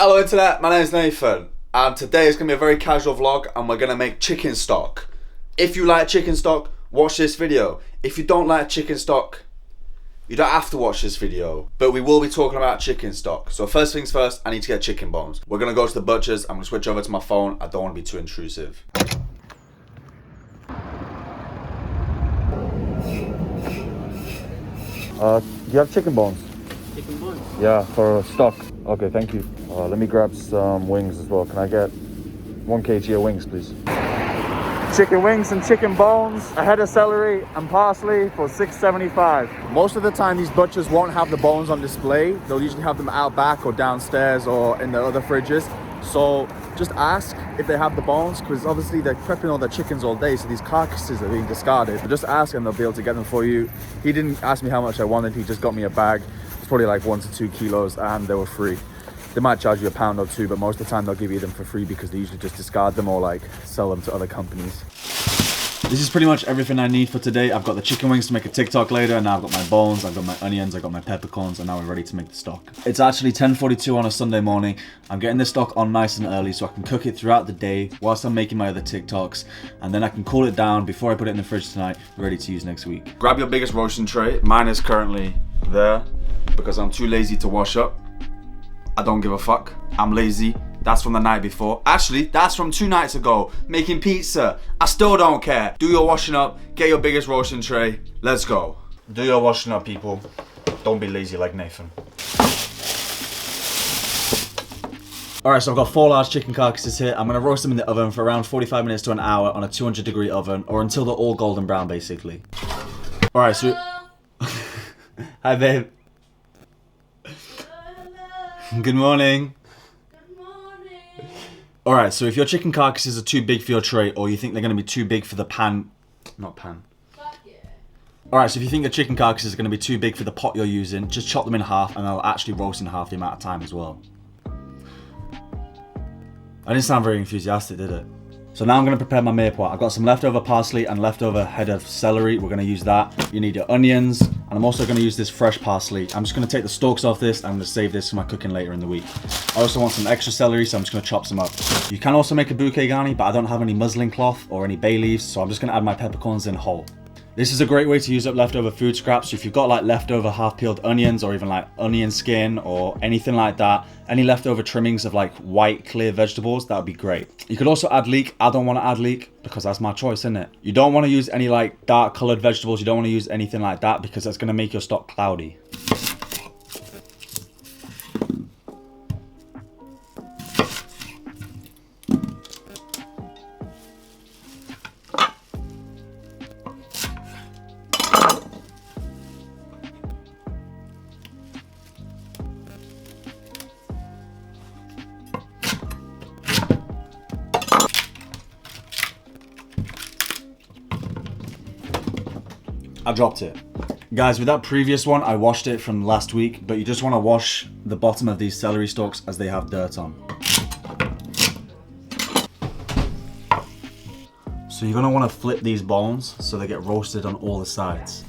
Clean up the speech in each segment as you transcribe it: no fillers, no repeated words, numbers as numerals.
Hello internet, my name is Nathan and today is going to be a very casual vlog and we're going to make chicken stock. If you like chicken stock, watch this video. If you don't like chicken stock, you don't have to watch this video. But we will be talking about chicken stock. So first things first, I need to get chicken bones. We're going to go to the butcher's. I'm going to switch over to my phone. I don't want to be too intrusive. Do you have chicken bones? Chicken bones? Yeah, for stock. Okay, thank you. Let me grab some wings as well. Can I get 1 kg of wings, please? Chicken wings and chicken bones, a head of celery and parsley for $6.75. Most of the time these butchers won't have the bones on display. They'll usually have them out back or downstairs or in the other fridges. So just ask if they have the bones, because obviously they're prepping all their chickens all day, so these carcasses are being discarded. But just ask and they'll be able to get them for you. He didn't ask me how much I wanted, he just got me a bag. It's probably like 1 to 2 kilos and they were free. They might charge you £1 or £2, but most of the time they'll give you them for free because they usually just discard them or like sell them to other companies. This is pretty much everything I need for today. I've got the chicken wings to make a TikTok later, and now I've got my bones, I've got my onions, I've got my peppercorns, and now we're ready to make the stock. It's actually 10:42 on a Sunday morning. I'm getting this stock on nice and early so I can cook it throughout the day whilst I'm making my other TikToks, and then I can cool it down before I put it in the fridge tonight, ready to use next week. Grab your biggest roasting tray. Mine is currently there because I'm too lazy to wash up. I don't give a fuck. I'm lazy. That's from the night before. Actually, that's from 2 nights ago. Making pizza. I still don't care. Do your washing up. Get your biggest roasting tray. Let's go. Do your washing up, people. Don't be lazy like Nathan. Alright, so I've got 4 large chicken carcasses here. I'm going to roast them in the oven for around 45 minutes to an hour on a 200-degree oven, or until they're all golden brown, basically. Alright, so... Hi, babe. Good morning. Good morning. Alright, so if your chicken carcasses are too big for your tray, or you think they're going to be too big for the pan... Not pan. Fuck yeah. Alright, so if you think your chicken carcasses are going to be too big for the pot you're using, just chop them in half and they'll actually roast in half the amount of time as well. I didn't sound very enthusiastic, did it? So now I'm going to prepare my meal pot. I've got some leftover parsley and leftover head of celery. We're going to use that. You need your onions. And I'm also going to use this fresh parsley. I'm just going to take the stalks off this. I'm going to save this for my cooking later in the week. I also want some extra celery, so I'm just going to chop some up. You can also make a bouquet garni, but I don't have any muslin cloth or any bay leaves, so I'm just going to add my peppercorns in whole. This is a great way to use up leftover food scraps. So if you've got like leftover half-peeled onions or even like onion skin or anything like that, any leftover trimmings of like white clear vegetables, that would be great. You could also add leek. I don't want to add leek because that's my choice, isn't it? You don't want to use any like dark colored vegetables. You don't want to use anything like that because that's going to make your stock cloudy. I dropped it. Guys, with that previous one, I washed it from last week, but you just want to wash the bottom of these celery stalks as they have dirt on. So you're going to want to flip these bones so they get roasted on all the sides.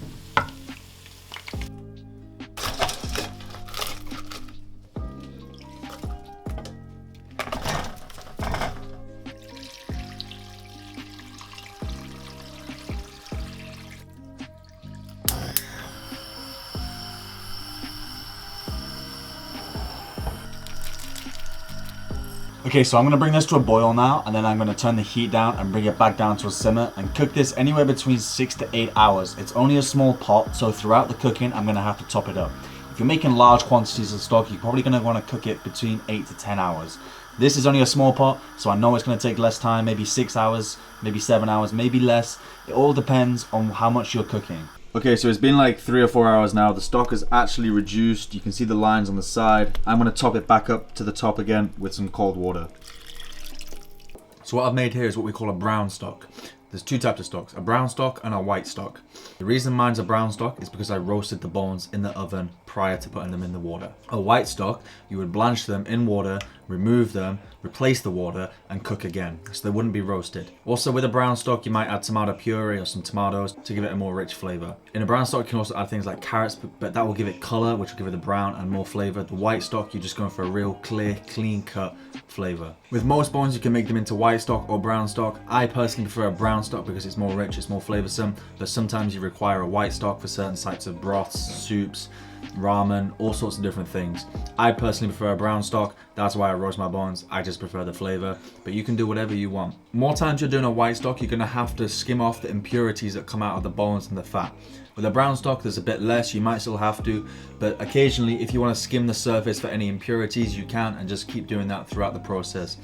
Okay, so I'm going to bring this to a boil now, and then I'm going to turn the heat down and bring it back down to a simmer and cook this anywhere between 6 to 8 hours. It's only a small pot, so throughout the cooking, I'm going to have to top it up. If you're making large quantities of stock, you're probably going to want to cook it between 8 to 10 hours. This is only a small pot, so I know it's going to take less time, maybe 6 hours, maybe 7 hours, maybe less. It all depends on how much you're cooking. Okay, so it's been like 3 or 4 hours now. The stock is actually reduced. You can see the lines on the side. I'm going to top it back up to the top again with some cold water. So what I've made here is what we call a brown stock. There's 2 types of stocks, a brown stock and a white stock. The reason mine's a brown stock is because I roasted the bones in the oven prior to putting them in the water. A white stock, you would blanch them in water, remove them, replace the water, and cook again, so they wouldn't be roasted. Also, with a brown stock, you might add tomato puree or some tomatoes to give it a more rich flavor. In a brown stock, you can also add things like carrots, but that will give it color, which will give it the brown and more flavor. The white stock, you're just going for a real clear, clean cut flavor. With most bones, you can make them into white stock or brown stock. I personally prefer a brown stock because it's more rich, it's more flavorsome, but sometimes you require a white stock for certain types of broths, soups, ramen, all sorts of different things. I personally prefer a brown stock. That's why I roast my bones. I just prefer the flavor, but you can do whatever you want. More times you're doing a white stock, you're gonna have to skim off the impurities that come out of the bones and the fat. With a brown stock, there's a bit less, you might still have to, but occasionally if you want to skim the surface for any impurities, you can, and just keep doing that throughout the process.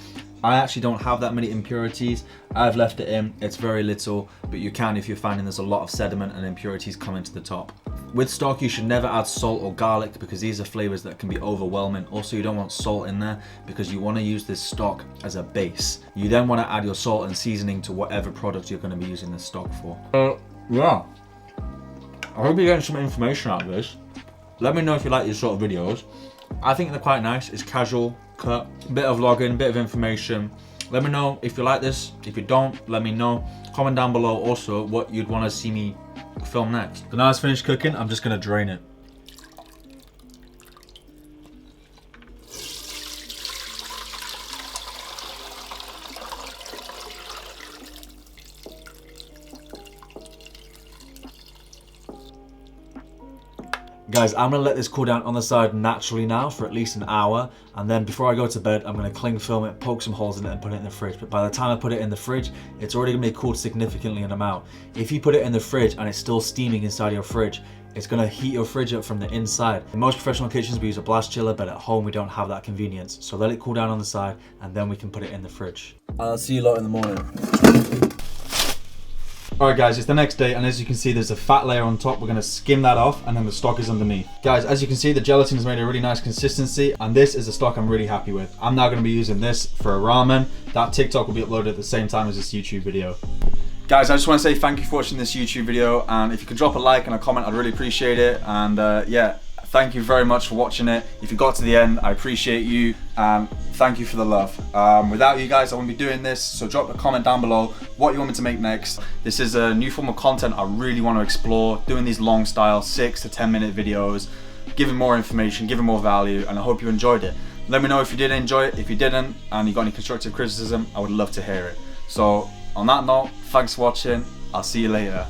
I actually don't have that many impurities. I've left it in, it's very little, but you can if you're finding there's a lot of sediment and impurities coming to the top. With stock, you should never add salt or garlic because these are flavors that can be overwhelming. Also, you don't want salt in there because you want to use this stock as a base. You then want to add your salt and seasoning to whatever product you're going to be using this stock for. Yeah. I hope you're getting some information out of this. Let me know if you like these sort of videos. I think they're quite nice. It's casual, cut, bit of vlogging, bit of information. Let me know if you like this. If you don't, let me know. Comment down below also what you'd want to see me film next. So now it's finished cooking, I'm just gonna drain it. Guys, I'm gonna let this cool down on the side naturally now for at least an hour, and then before I go to bed, I'm gonna cling film it, poke some holes in it, and put it in the fridge. But by the time I put it in the fridge, it's already gonna be cooled significantly in amount. If you put it in the fridge and it's still steaming inside your fridge, it's gonna heat your fridge up from the inside. In most professional kitchens, we use a blast chiller, but at home we don't have that convenience. So let it cool down on the side, and then we can put it in the fridge. I'll see you lot in the morning. Alright guys, it's the next day, and as you can see there's a fat layer on top. We're going to skim that off, and then the stock is underneath. Guys, as you can see, the gelatin has made a really nice consistency, and this is a stock I'm really happy with. I'm now going to be using this for a ramen. That TikTok will be uploaded at the same time as this YouTube video. Guys, I just want to say thank you for watching this YouTube video, and if you could drop a like and a comment, I'd really appreciate it. And yeah, thank you very much for watching it. If you got to the end, I appreciate you, and thank you for the love. Without you guys, I wouldn't be doing this, so drop a comment down below what you want me to make next. This is a new form of content I really want to explore, doing these long style 6 to 10 minute videos, giving more information, giving more value, and I hope you enjoyed it. Let me know if you did enjoy it. If you didn't, and you got any constructive criticism, I would love to hear it. So on that note, thanks for watching. I'll see you later.